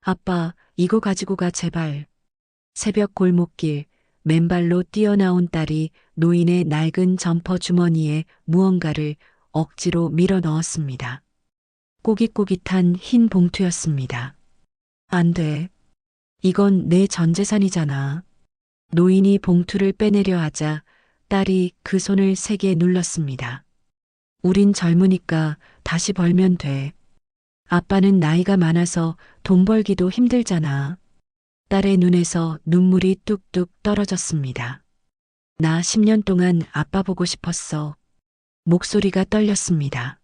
아빠, 이거 가지고 가, 제발. 새벽 골목길, 맨발로 뛰어나온 딸이 노인의 낡은 점퍼 주머니에 무언가를 억지로 밀어 넣었습니다. 꼬깃꼬깃한 흰 봉투였습니다. 안 돼. 이건 내 전 재산이잖아. 노인이 봉투를 빼내려 하자 딸이 그 손을 세게 눌렀습니다. 우린 젊으니까 다시 벌면 돼. 아빠는 나이가 많아서 돈 벌기도 힘들잖아. 딸의 눈에서 눈물이 뚝뚝 떨어졌습니다. 나 10년 동안 아빠 보고 싶었어. 목소리가 떨렸습니다.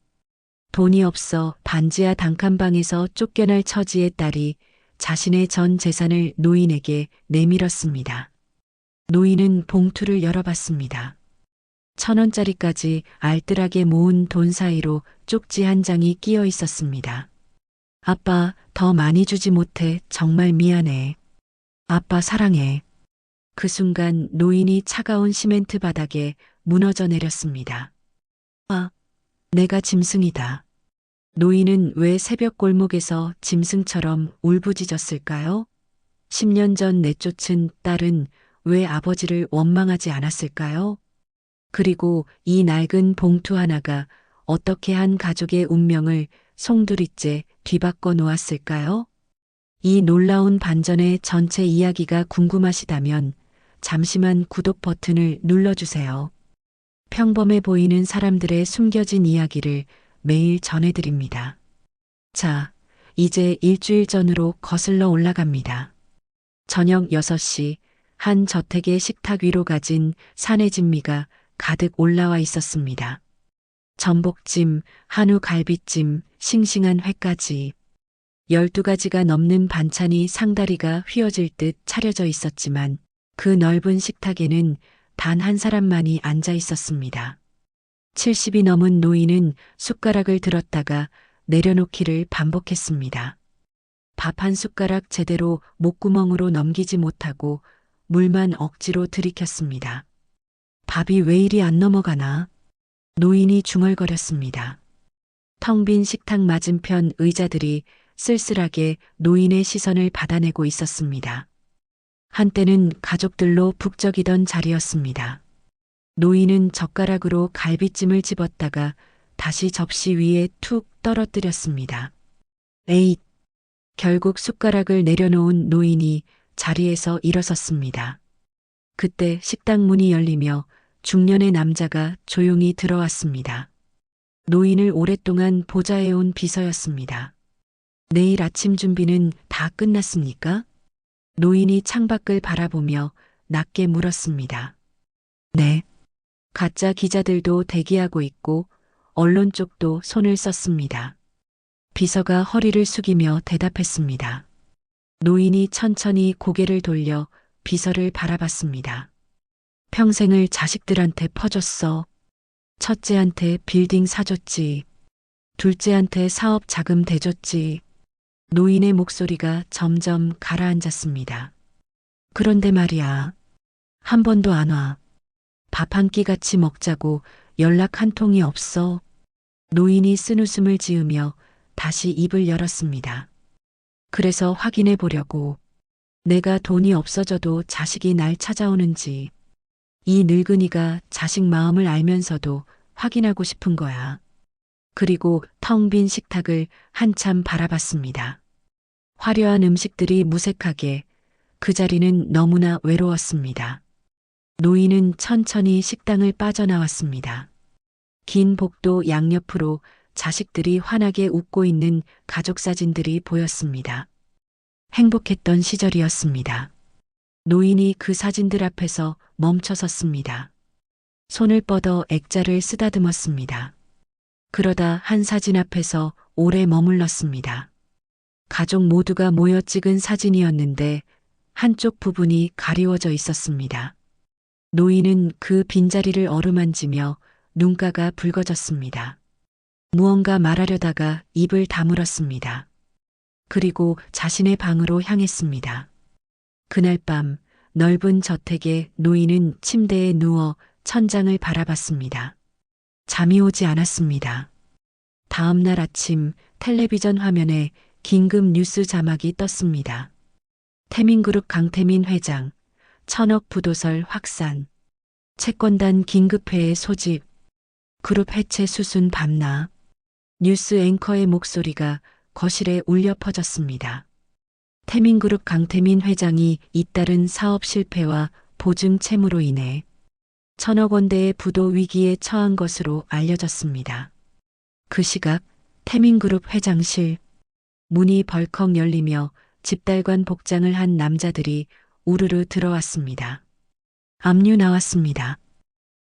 돈이 없어 반지하 단칸방에서 쫓겨날 처지의 딸이 자신의 전 재산을 노인에게 내밀었습니다. 노인은 봉투를 열어봤습니다. 1,000원짜리까지 알뜰하게 모은 돈 사이로 쪽지 한 장이 끼어 있었습니다. 아빠, 더 많이 주지 못해 정말 미안해. 아빠 사랑해. 그 순간 노인이 차가운 시멘트 바닥에 무너져 내렸습니다. 아, 내가 짐승이다. 노인은 왜 새벽 골목에서 짐승처럼 울부짖었을까요? 10년 전 내쫓은 딸은 왜 아버지를 원망하지 않았을까요? 그리고 이 낡은 봉투 하나가 어떻게 한 가족의 운명을 송두리째 뒤바꿔 놓았을까요? 이 놀라운 반전의 전체 이야기가 궁금하시다면 잠시만 구독 버튼을 눌러주세요. 평범해 보이는 사람들의 숨겨진 이야기를 매일 전해드립니다. 자, 이제 일주일 전으로 거슬러 올라갑니다. 저녁 6시 한 저택의 식탁 위로 가진 산의 진미가 가득 올라와 있었습니다. 전복찜, 한우 갈비찜, 싱싱한 회까지 12가지가 넘는 반찬이 상다리가 휘어질 듯 차려져 있었지만 그 넓은 식탁에는 단 한 사람만이 앉아 있었습니다. 70이 넘은 노인은 숟가락을 들었다가 내려놓기를 반복했습니다. 밥 한 숟가락 제대로 목구멍으로 넘기지 못하고 물만 억지로 들이켰습니다. 밥이 왜 이리 안 넘어가나? 노인이 중얼거렸습니다. 텅 빈 식탁 맞은편 의자들이 쓸쓸하게 노인의 시선을 받아내고 있었습니다. 한때는 가족들로 북적이던 자리였습니다. 노인은 젓가락으로 갈비찜을 집었다가 다시 접시 위에 툭 떨어뜨렸습니다. 에잇! 결국 숟가락을 내려놓은 노인이 자리에서 일어섰습니다. 그때 식당 문이 열리며 중년의 남자가 조용히 들어왔습니다. 노인을 오랫동안 보좌해온 비서였습니다. 내일 아침 준비는 다 끝났습니까? 노인이 창밖을 바라보며 낮게 물었습니다. 네. 가짜 기자들도 대기하고 있고 언론 쪽도 손을 썼습니다. 비서가 허리를 숙이며 대답했습니다. 노인이 천천히 고개를 돌려 비서를 바라봤습니다. 평생을 자식들한테 퍼줬어. 첫째한테 빌딩 사줬지. 둘째한테 사업 자금 대줬지. 노인의 목소리가 점점 가라앉았습니다. 그런데 말이야. 한 번도 안 와. 밥 한 끼 같이 먹자고 연락 한 통이 없어. 노인이 쓴웃음을 지으며 다시 입을 열었습니다. 그래서 확인해 보려고. 내가 돈이 없어져도 자식이 날 찾아오는지. 이 늙은이가 자식 마음을 알면서도 확인하고 싶은 거야. 그리고 텅 빈 식탁을 한참 바라봤습니다. 화려한 음식들이 무색하게, 그 자리는 너무나 외로웠습니다. 노인은 천천히 식당을 빠져나왔습니다. 긴 복도 양옆으로 자식들이 환하게 웃고 있는 가족 사진들이 보였습니다. 행복했던 시절이었습니다. 노인이 그 사진들 앞에서 멈춰 섰습니다. 손을 뻗어 액자를 쓰다듬었습니다. 그러다 한 사진 앞에서 오래 머물렀습니다. 가족 모두가 모여 찍은 사진이었는데 한쪽 부분이 가리워져 있었습니다. 노인은 그 빈자리를 어루만지며 눈가가 붉어졌습니다. 무언가 말하려다가 입을 다물었습니다. 그리고 자신의 방으로 향했습니다. 그날 밤 넓은 저택에 노인은 침대에 누워 천장을 바라봤습니다. 잠이 오지 않았습니다. 다음 날 아침 텔레비전 화면에 긴급 뉴스 자막이 떴습니다. 태민그룹 강태민 회장, 1,000억 부도설 확산. 채권단 긴급회의 소집. 그룹 해체 수순 밤나. 뉴스 앵커의 목소리가 거실에 울려 퍼졌습니다. 태민그룹 강태민 회장이 잇따른 사업 실패와 보증 채무로 인해 1,000억 원대의 부도 위기에 처한 것으로 알려졌습니다. 그 시각 태민그룹 회장실 문이 벌컥 열리며 집달관 복장을 한 남자들이 우르르 들어왔습니다. 압류 나왔습니다.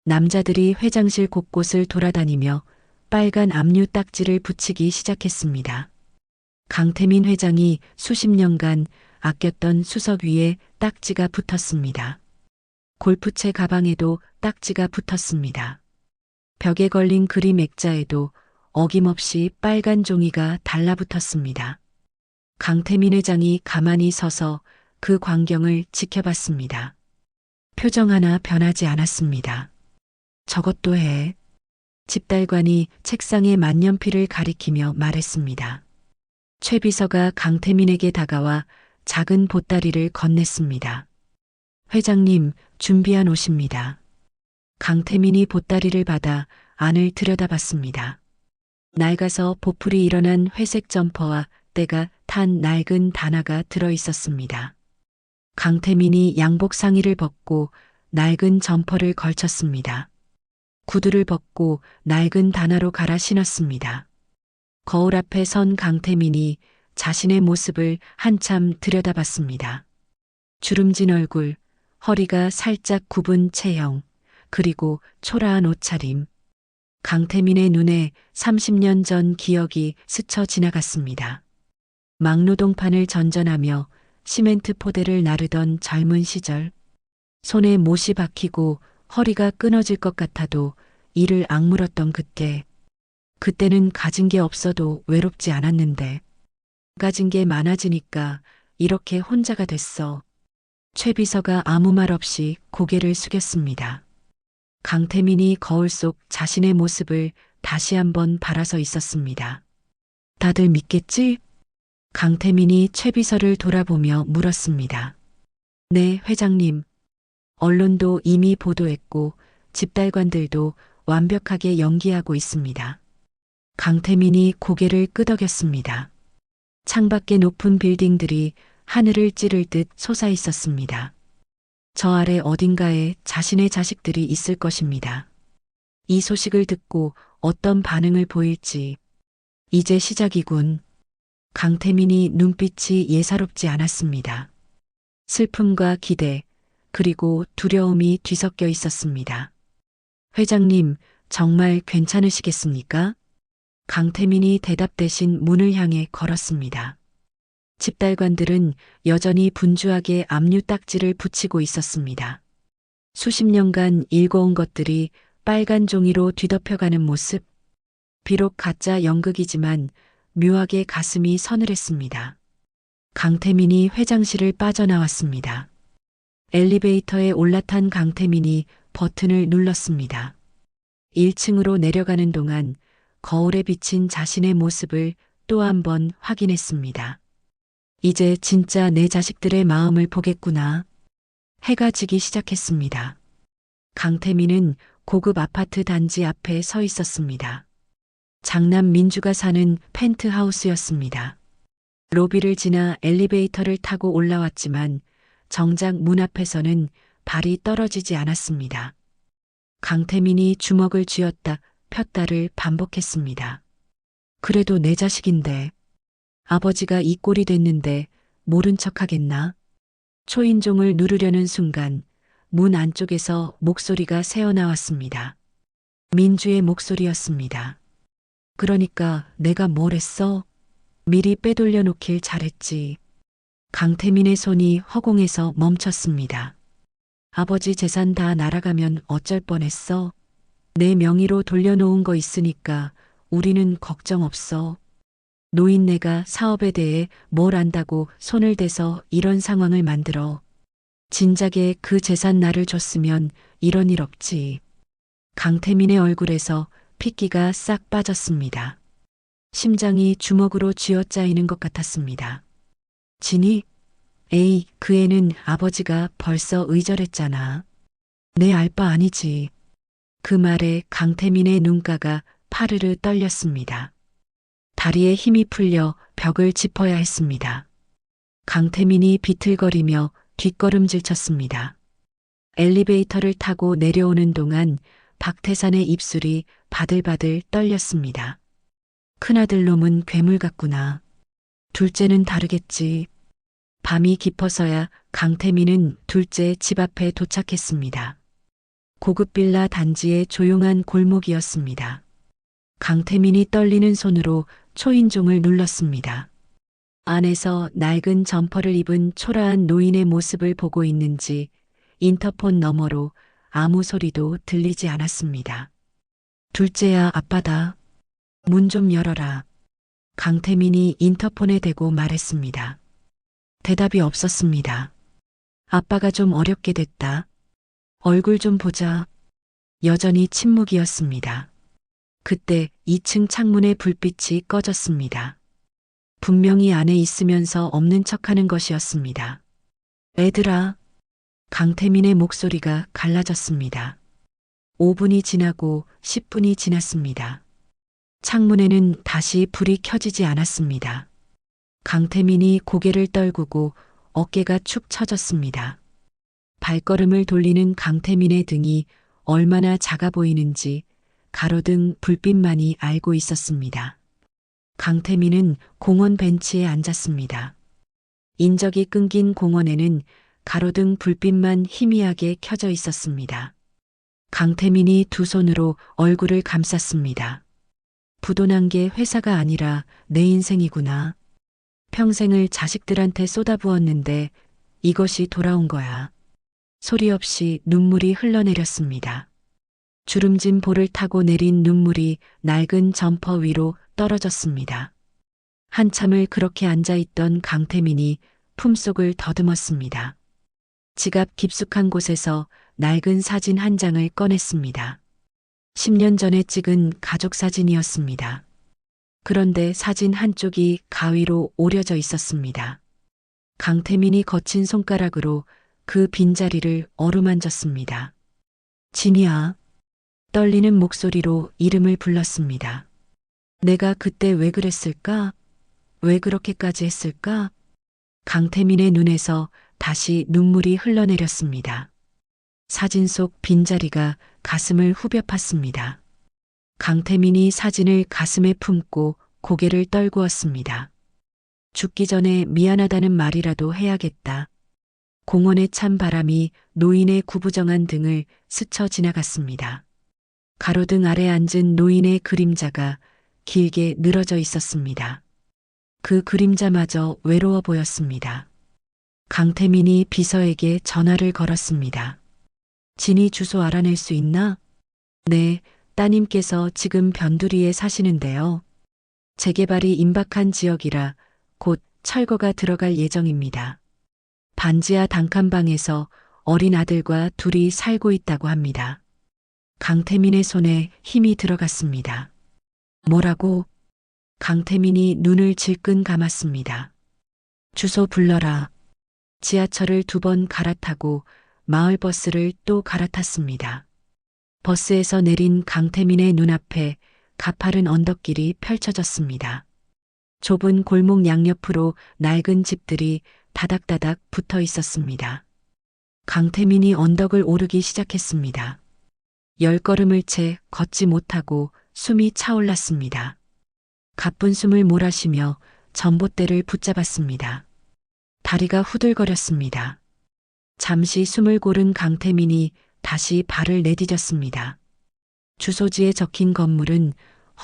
남자들이 회장실 곳곳을 돌아다니며 빨간 압류 딱지를 붙이기 시작했습니다. 강태민 회장이 수십 년간 아꼈던 수석 위에 딱지가 붙었습니다. 골프채 가방에도 딱지가 붙었습니다. 벽에 걸린 그림 액자에도 어김없이 빨간 종이가 달라붙었습니다. 강태민 회장이 가만히 서서 그 광경을 지켜봤습니다. 표정 하나 변하지 않았습니다. 저것도 해. 집달관이 책상에 만년필을 가리키며 말했습니다. 최 비서가 강태민에게 다가와 작은 보따리를 건넸습니다. 회장님, 준비한 옷입니다. 강태민이 보따리를 받아 안을 들여다봤습니다. 낡아서 보풀이 일어난 회색 점퍼와 때가 탄 낡은 단화가 들어 있었습니다. 강태민이 양복 상의를 벗고 낡은 점퍼를 걸쳤습니다. 구두를 벗고 낡은 단화로 갈아 신었습니다. 거울 앞에 선 강태민이 자신의 모습을 한참 들여다봤습니다. 주름진 얼굴, 허리가 살짝 굽은 체형, 그리고 초라한 옷차림. 강태민의 눈에 30년 전 기억이 스쳐 지나갔습니다. 막노동판을 전전하며 시멘트 포대를 나르던 젊은 시절. 손에 못이 박히고 허리가 끊어질 것 같아도 이를 악물었던 그때. 그때는 가진 게 없어도 외롭지 않았는데 가진 게 많아지니까 이렇게 혼자가 됐어. 최 비서가 아무 말 없이 고개를 숙였습니다. 강태민이 거울 속 자신의 모습을 다시 한번 바라서 있었습니다. 다들 믿겠지? 강태민이 최 비서를 돌아보며 물었습니다. 네, 회장님. 언론도 이미 보도했고 집달관들도 완벽하게 연기하고 있습니다. 강태민이 고개를 끄덕였습니다. 창밖에 높은 빌딩들이 하늘을 찌를 듯 솟아 있었습니다. 저 아래 어딘가에 자신의 자식들이 있을 것입니다. 이 소식을 듣고 어떤 반응을 보일지. 이제 시작이군. 강태민이 눈빛이 예사롭지 않았습니다. 슬픔과 기대, 그리고 두려움이 뒤섞여 있었습니다. 회장님, 정말 괜찮으시겠습니까? 강태민이 대답 대신 문을 향해 걸었습니다. 집달관들은 여전히 분주하게 압류 딱지를 붙이고 있었습니다. 수십 년간 일궈온 것들이 빨간 종이로 뒤덮여가는 모습. 비록 가짜 연극이지만 묘하게 가슴이 서늘했습니다. 강태민이 회장실을 빠져나왔습니다. 엘리베이터에 올라탄 강태민이 버튼을 눌렀습니다. 1층으로 내려가는 동안 거울에 비친 자신의 모습을 또 한 번 확인했습니다. 이제 진짜 내 자식들의 마음을 보겠구나. 해가 지기 시작했습니다. 강태민은 고급 아파트 단지 앞에 서 있었습니다. 장남 민주가 사는 펜트하우스였습니다. 로비를 지나 엘리베이터를 타고 올라왔지만 정작 문 앞에서는 발이 떨어지지 않았습니다. 강태민이 주먹을 쥐었다 폈다를 반복했습니다. 그래도 내 자식인데. 아버지가 이 꼴이 됐는데 모른 척하겠나? 초인종을 누르려는 순간 문 안쪽에서 목소리가 새어나왔습니다. 민주의 목소리였습니다. 그러니까 내가 뭘 했어? 미리 빼돌려 놓길 잘했지. 강태민의 손이 허공에서 멈췄습니다. 아버지 재산 다 날아가면 어쩔 뻔했어? 내 명의로 돌려놓은 거 있으니까 우리는 걱정 없어. 노인네가 사업에 대해 뭘 안다고 손을 대서 이런 상황을 만들어. 진작에 그 재산 나를 줬으면 이런 일 없지. 강태민의 얼굴에서 핏기가 싹 빠졌습니다. 심장이 주먹으로 쥐어짜이는 것 같았습니다. 진이? 에이, 그 애는 아버지가 벌써 의절했잖아. 내 알바 아니지. 그 말에 강태민의 눈가가 파르르 떨렸습니다. 다리에 힘이 풀려 벽을 짚어야 했습니다. 강태민이 비틀거리며 뒷걸음질 쳤습니다. 엘리베이터를 타고 내려오는 동안 박태산의 입술이 바들바들 떨렸습니다. 큰아들 놈은 괴물 같구나. 둘째는 다르겠지. 밤이 깊어서야 강태민은 둘째 집 앞에 도착했습니다. 고급 빌라 단지의 조용한 골목이었습니다. 강태민이 떨리는 손으로 초인종을 눌렀습니다. 안에서 낡은 점퍼를 입은 초라한 노인의 모습을 보고 있는지 인터폰 너머로 아무 소리도 들리지 않았습니다. 둘째야, 아빠다. 문 좀 열어라. 강태민이 인터폰에 대고 말했습니다. 대답이 없었습니다. 아빠가 좀 어렵게 됐다. 얼굴 좀 보자. 여전히 침묵이었습니다. 그때 2층 창문의 불빛이 꺼졌습니다. 분명히 안에 있으면서 없는 척하는 것이었습니다. 애들아. 강태민의 목소리가 갈라졌습니다. 5분이 지나고 10분이 지났습니다. 창문에는 다시 불이 켜지지 않았습니다. 강태민이 고개를 떨구고 어깨가 축 처졌습니다. 발걸음을 돌리는 강태민의 등이 얼마나 작아 보이는지 가로등 불빛만이 알고 있었습니다. 강태민은 공원 벤치에 앉았습니다. 인적이 끊긴 공원에는 가로등 불빛만 희미하게 켜져 있었습니다. 강태민이 두 손으로 얼굴을 감쌌습니다. 부도난 게 회사가 아니라 내 인생이구나. 평생을 자식들한테 쏟아부었는데 이것이 돌아온 거야. 소리 없이 눈물이 흘러내렸습니다. 주름진 볼을 타고 내린 눈물이 낡은 점퍼 위로 떨어졌습니다. 한참을 그렇게 앉아있던 강태민이 품속을 더듬었습니다. 지갑 깊숙한 곳에서 낡은 사진 한 장을 꺼냈습니다. 10년 전에 찍은 가족 사진이었습니다. 그런데 사진 한쪽이 가위로 오려져 있었습니다. 강태민이 거친 손가락으로 그 빈자리를 어루만졌습니다. 진이야. 떨리는 목소리로 이름을 불렀습니다. 내가 그때 왜 그랬을까? 왜 그렇게까지 했을까? 강태민의 눈에서 다시 눈물이 흘러내렸습니다. 사진 속 빈자리가 가슴을 후벼 팠습니다. 강태민이 사진을 가슴에 품고 고개를 떨구었습니다. 죽기 전에 미안하다는 말이라도 해야겠다. 공원의 찬 바람이 노인의 구부정한 등을 스쳐 지나갔습니다. 가로등 아래 앉은 노인의 그림자가 길게 늘어져 있었습니다. 그 그림자마저 외로워 보였습니다. 강태민이 비서에게 전화를 걸었습니다. 진이 주소 알아낼 수 있나? 네, 따님께서 지금 변두리에 사시는데요. 재개발이 임박한 지역이라 곧 철거가 들어갈 예정입니다. 반지하 단칸방에서 어린 아들과 둘이 살고 있다고 합니다. 강태민의 손에 힘이 들어갔습니다. 뭐라고? 강태민이 눈을 질끈 감았습니다. 주소 불러라. 지하철을 2번 갈아타고 마을버스를 또 갈아탔습니다. 버스에서 내린 강태민의 눈앞에 가파른 언덕길이 펼쳐졌습니다. 좁은 골목 양옆으로 낡은 집들이 다닥다닥 붙어 있었습니다. 강태민이 언덕을 오르기 시작했습니다. 10걸음을 채 걷지 못하고 숨이 차올랐습니다. 가쁜 숨을 몰아쉬며 전봇대를 붙잡았습니다. 다리가 후들거렸습니다. 잠시 숨을 고른 강태민이 다시 발을 내디뎠습니다. 주소지에 적힌 건물은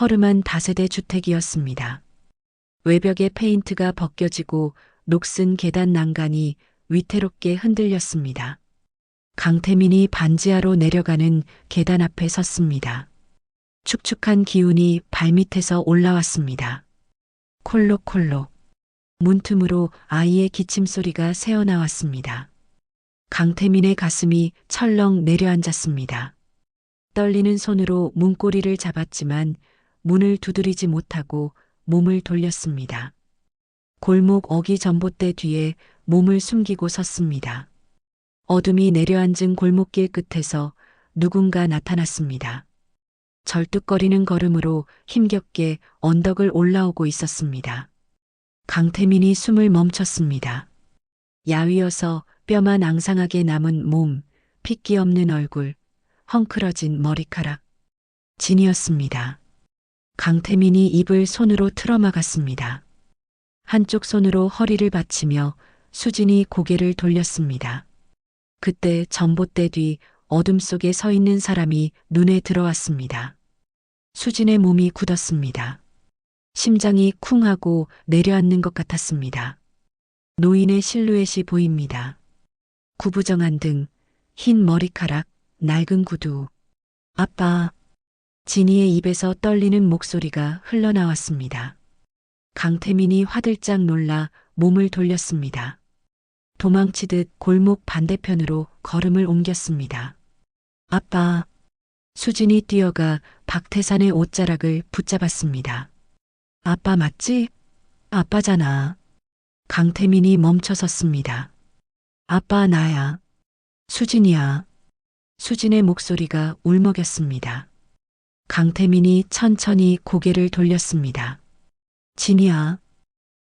허름한 다세대 주택이었습니다. 외벽의 페인트가 벗겨지고 녹슨 계단 난간이 위태롭게 흔들렸습니다. 강태민이 반지하로 내려가는 계단 앞에 섰습니다. 축축한 기운이 발밑에서 올라왔습니다. 콜록콜록. 문틈으로 아이의 기침소리가 새어나왔습니다. 강태민의 가슴이 철렁 내려앉았습니다. 떨리는 손으로 문고리를 잡았지만 문을 두드리지 못하고 몸을 돌렸습니다. 골목 어기 전봇대 뒤에 몸을 숨기고 섰습니다. 어둠이 내려앉은 골목길 끝에서 누군가 나타났습니다. 절뚝거리는 걸음으로 힘겹게 언덕을 올라오고 있었습니다. 강태민이 숨을 멈췄습니다. 야위어서 뼈만 앙상하게 남은 몸, 핏기 없는 얼굴, 헝클어진 머리카락. 진이었습니다. 강태민이 입을 손으로 틀어막았습니다. 한쪽 손으로 허리를 받치며 수진이 고개를 돌렸습니다. 그때 전봇대 뒤 어둠 속에 서 있는 사람이 눈에 들어왔습니다. 수진의 몸이 굳었습니다. 심장이 쿵 하고 내려앉는 것 같았습니다. 노인의 실루엣이 보입니다. 구부정한 등, 흰 머리카락, 낡은 구두. 아빠. 진이의 입에서 떨리는 목소리가 흘러나왔습니다. 강태민이 화들짝 놀라 몸을 돌렸습니다. 도망치듯 골목 반대편으로 걸음을 옮겼습니다. 아빠. 수진이 뛰어가 박태산의 옷자락을 붙잡았습니다. 아빠 맞지? 아빠잖아. 강태민이 멈춰섰습니다. 아빠 나야. 수진이야. 수진의 목소리가 울먹였습니다. 강태민이 천천히 고개를 돌렸습니다. 진이야.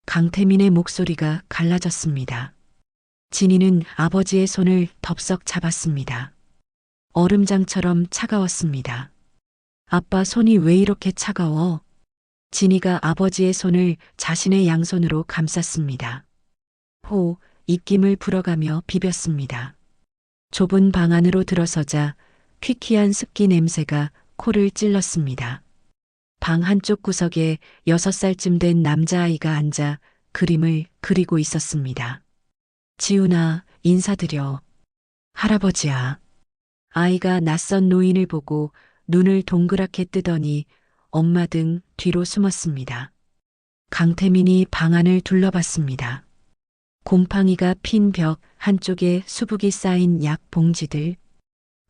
강태민의 목소리가 갈라졌습니다. 진이는 아버지의 손을 덥석 잡았습니다. 얼음장처럼 차가웠습니다. 아빠 손이 왜 이렇게 차가워? 진이가 아버지의 손을 자신의 양손으로 감쌌습니다. 호, 입김을 불어가며 비볐습니다. 좁은 방 안으로 들어서자 퀴퀴한 습기 냄새가 코를 찔렀습니다. 방 한쪽 구석에 6살쯤 된 남자아이가 앉아 그림을 그리고 있었습니다. 지훈아, 인사드려. 할아버지야. 아이가 낯선 노인을 보고 눈을 동그랗게 뜨더니 엄마 등 뒤로 숨었습니다. 강태민이 방 안을 둘러봤습니다. 곰팡이가 핀 벽 한쪽에 수북이 쌓인 약 봉지들,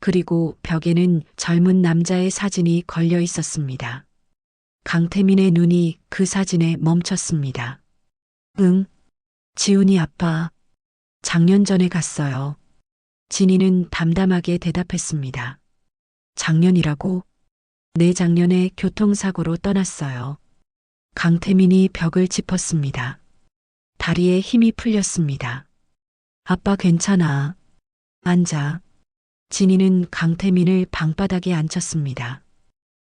그리고 벽에는 젊은 남자의 사진이 걸려 있었습니다. 강태민의 눈이 그 사진에 멈췄습니다. 응, 지훈이 아빠. 작년 전에 갔어요. 진이는 담담하게 대답했습니다. 작년이라고? 네, 작년에 교통사고로 떠났어요. 강태민이 벽을 짚었습니다. 다리에 힘이 풀렸습니다. 아빠 괜찮아. 앉아. 진이는 강태민을 방바닥에 앉혔습니다.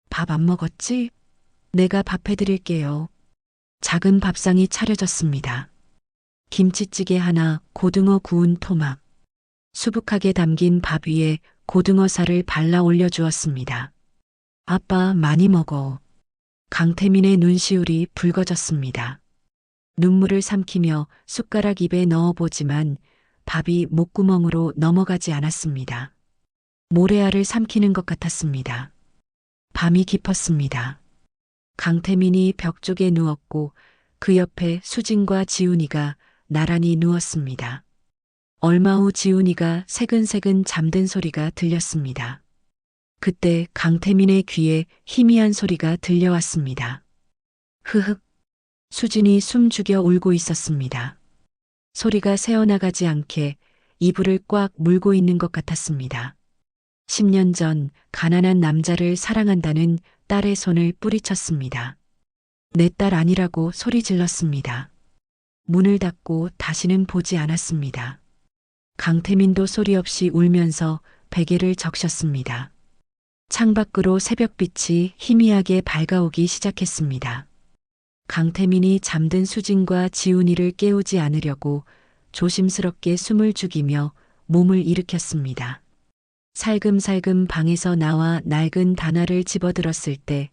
밥 안 먹었지? 내가 밥 해드릴게요. 작은 밥상이 차려졌습니다. 김치찌개 하나, 고등어 구운 토막. 수북하게 담긴 밥 위에 고등어살을 발라 올려주었습니다. 아빠 많이 먹어. 강태민의 눈시울이 붉어졌습니다. 눈물을 삼키며 숟가락 입에 넣어보지만 밥이 목구멍으로 넘어가지 않았습니다. 모래알을 삼키는 것 같았습니다. 밤이 깊었습니다. 강태민이 벽 쪽에 누웠고 그 옆에 수진과 지훈이가 나란히 누웠습니다. 얼마 후 지훈이가 새근새근 잠든 소리가 들렸습니다. 그때 강태민의 귀에 희미한 소리가 들려왔습니다. 흐흑. 수진이 숨 죽여 울고 있었습니다. 소리가 새어나가지 않게 이불을 꽉 물고 있는 것 같았습니다. 10년 전 가난한 남자를 사랑한다는 딸의 손을 뿌리쳤습니다. 내 딸 아니라고 소리 질렀습니다. 문을 닫고 다시는 보지 않았습니다. 강태민도 소리 없이 울면서 베개를 적셨습니다. 창밖으로 새벽빛이 희미하게 밝아오기 시작했습니다. 강태민이 잠든 수진과 지훈이를 깨우지 않으려고 조심스럽게 숨을 죽이며 몸을 일으켰습니다. 살금살금 방에서 나와 낡은 단화를 집어들었을 때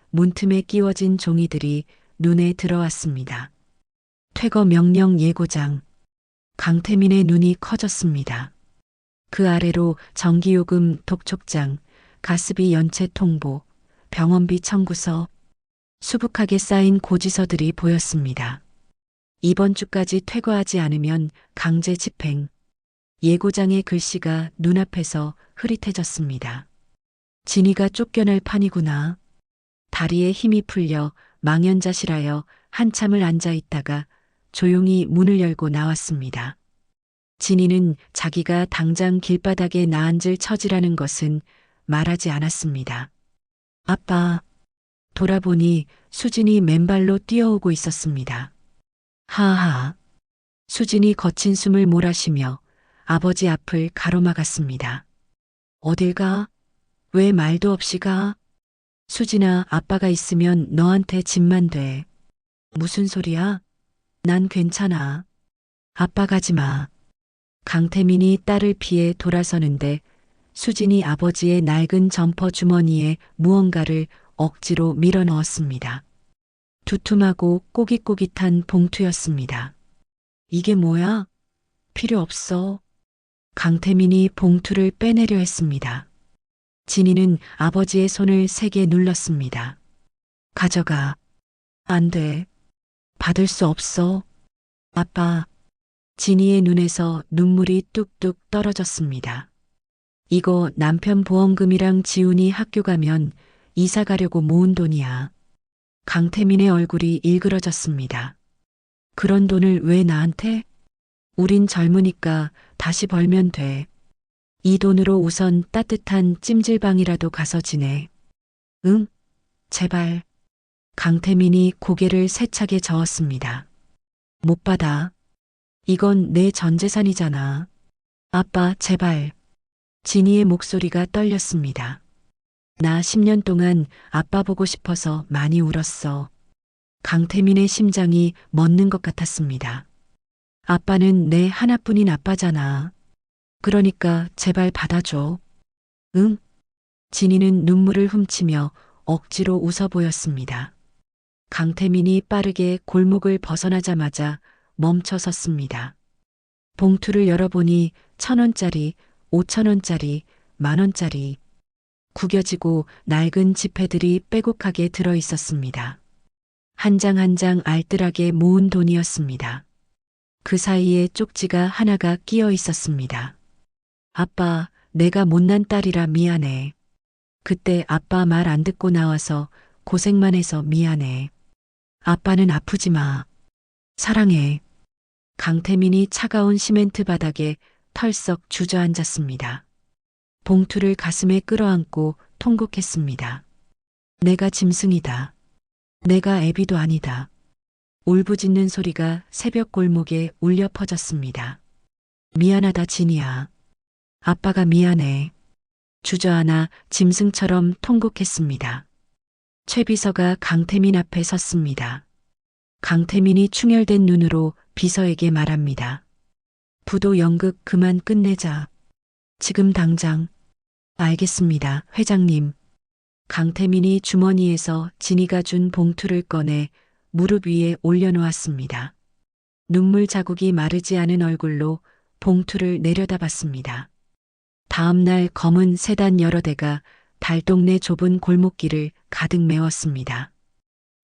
문틈에 끼워진 종이들이 눈에 들어왔습니다. 퇴거 명령 예고장. 강태민의 눈이 커졌습니다. 그 아래로 전기요금 독촉장, 가스비 연체 통보, 병원비 청구서, 수북하게 쌓인 고지서들이 보였습니다. 이번 주까지 퇴거하지 않으면 강제 집행. 예고장의 글씨가 눈앞에서 흐릿해졌습니다. 진이가 쫓겨날 판이구나. 다리에 힘이 풀려 망연자실하여 한참을 앉아 있다가 조용히 문을 열고 나왔습니다. 진이는 자기가 당장 길바닥에 나앉을 처지라는 것은 말하지 않았습니다. 아빠, 돌아보니 수진이 맨발로 뛰어오고 있었습니다. 하하. 수진이 거친 숨을 몰아쉬며 아버지 앞을 가로막았습니다. 어딜 가? 왜 말도 없이 가? 수진아, 아빠가 있으면 너한테 짐만 돼. 무슨 소리야? 난 괜찮아. 아빠 가지 마. 강태민이 딸을 피해 돌아서는데 수진이 아버지의 낡은 점퍼 주머니에 무언가를 억지로 밀어 넣었습니다. 두툼하고 꼬깃꼬깃한 봉투였습니다. 이게 뭐야? 필요 없어. 강태민이 봉투를 빼내려 했습니다. 진이는 아버지의 손을 세게 눌렀습니다. 가져가. 안 돼. 받을 수 없어. 아빠. 진이의 눈에서 눈물이 뚝뚝 떨어졌습니다. 이거 남편 보험금이랑 지훈이 학교 가면 이사 가려고 모은 돈이야. 강태민의 얼굴이 일그러졌습니다. 그런 돈을 왜 나한테? 우린 젊으니까 다시 벌면 돼. 이 돈으로 우선 따뜻한 찜질방이라도 가서 지내. 응? 제발. 강태민이 고개를 세차게 저었습니다. 못 받아. 이건 내 전 재산이잖아. 아빠, 제발. 진이의 목소리가 떨렸습니다. 나 10년 동안 아빠 보고 싶어서 많이 울었어. 강태민의 심장이 멎는 것 같았습니다. 아빠는 내 하나뿐인 아빠잖아. 그러니까 제발 받아줘. 응? 진이는 눈물을 훔치며 억지로 웃어 보였습니다. 강태민이 빠르게 골목을 벗어나자마자 멈춰 섰습니다. 봉투를 열어보니 1,000원짜리, 5,000원짜리, 10,000원짜리, 구겨지고 낡은 지폐들이 빼곡하게 들어 있었습니다. 한 장 한 장 알뜰하게 모은 돈이었습니다. 그 사이에 쪽지가 하나가 끼어 있었습니다. 아빠, 내가 못난 딸이라 미안해. 그때 아빠 말 안 듣고 나와서 고생만 해서 미안해. 아빠는 아프지 마. 사랑해. 강태민이 차가운 시멘트 바닥에 털썩 주저앉았습니다. 봉투를 가슴에 끌어안고 통곡했습니다. 내가 짐승이다. 내가 애비도 아니다. 울부짖는 소리가 새벽 골목에 울려 퍼졌습니다. 미안하다, 진이야. 아빠가 미안해. 주저앉아 짐승처럼 통곡했습니다. 최 비서가 강태민 앞에 섰습니다. 강태민이 충혈된 눈으로 비서에게 말합니다. 부도 연극 그만 끝내자. 지금 당장. 알겠습니다, 회장님. 강태민이 주머니에서 진이가 준 봉투를 꺼내 무릎 위에 올려놓았습니다. 눈물 자국이 마르지 않은 얼굴로 봉투를 내려다봤습니다. 다음 날 검은 세단 여러 대가 달동네 좁은 골목길을 가득 메웠습니다.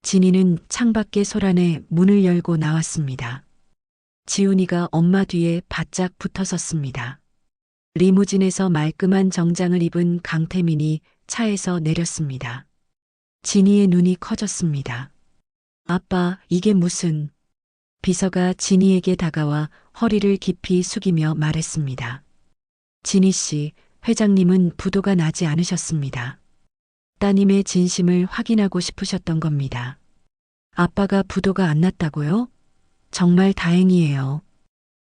진이는 창밖에 소란에 문을 열고 나왔습니다. 지훈이가 엄마 뒤에 바짝 붙어섰습니다. 리무진에서 말끔한 정장을 입은 강태민이 차에서 내렸습니다. 진이의 눈이 커졌습니다. 아빠, 이게 무슨... 비서가 진이에게 다가와 허리를 깊이 숙이며 말했습니다. 진이 씨, 회장님은 부도가 나지 않으셨습니다. 따님의 진심을 확인하고 싶으셨던 겁니다. 아빠가 부도가 안 났다고요? 정말 다행이에요.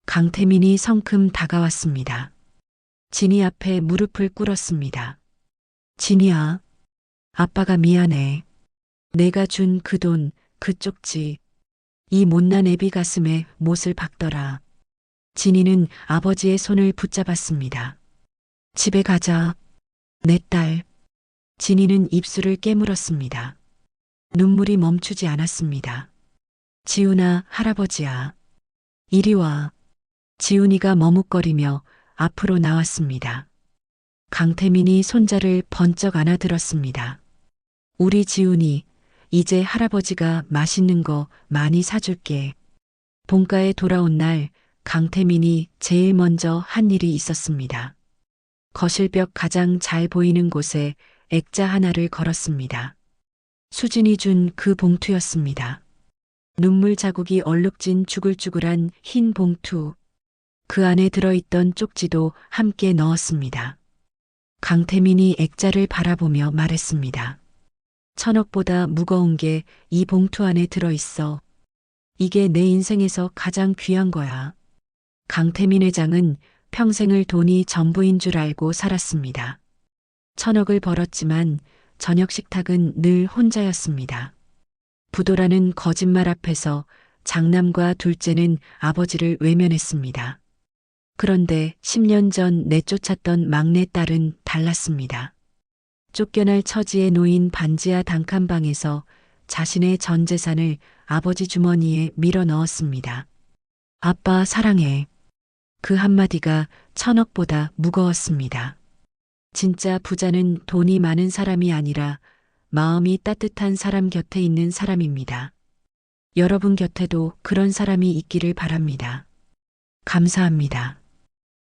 강태민이 성큼 다가왔습니다. 진이 앞에 무릎을 꿇었습니다. 진이야, 아빠가 미안해. 내가 준 그 돈, 그 쪽지, 이 못난 애비 가슴에 못을 박더라. 진이는 아버지의 손을 붙잡았습니다. 집에 가자. 내 딸. 진이는 입술을 깨물었습니다. 눈물이 멈추지 않았습니다. 지훈아, 할아버지야. 이리 와. 지훈이가 머뭇거리며 앞으로 나왔습니다. 강태민이 손자를 번쩍 안아들었습니다. 우리 지훈이, 이제 할아버지가 맛있는 거 많이 사줄게. 본가에 돌아온 날 강태민이 제일 먼저 한 일이 있었습니다. 거실벽 가장 잘 보이는 곳에 액자 하나를 걸었습니다. 수진이 준 그 봉투였습니다. 눈물 자국이 얼룩진 쭈글쭈글한 흰 봉투. 그 안에 들어있던 쪽지도 함께 넣었습니다. 강태민이 액자를 바라보며 말했습니다. 1,000억보다 무거운 게 이 봉투 안에 들어있어. 이게 내 인생에서 가장 귀한 거야. 강태민 회장은 평생을 돈이 전부인 줄 알고 살았습니다. 1,000억을 벌었지만 저녁 식탁은 늘 혼자였습니다. 부도라는 거짓말 앞에서 장남과 둘째는 아버지를 외면했습니다. 그런데 10년 전 내쫓았던 막내딸은 달랐습니다. 쫓겨날 처지에 놓인 반지하 단칸방에서 자신의 전 재산을 아버지 주머니에 밀어 넣었습니다. 아빠 사랑해. 그 한마디가 1,000억보다 무거웠습니다. 진짜 부자는 돈이 많은 사람이 아니라 마음이 따뜻한 사람 곁에 있는 사람입니다. 여러분 곁에도 그런 사람이 있기를 바랍니다. 감사합니다.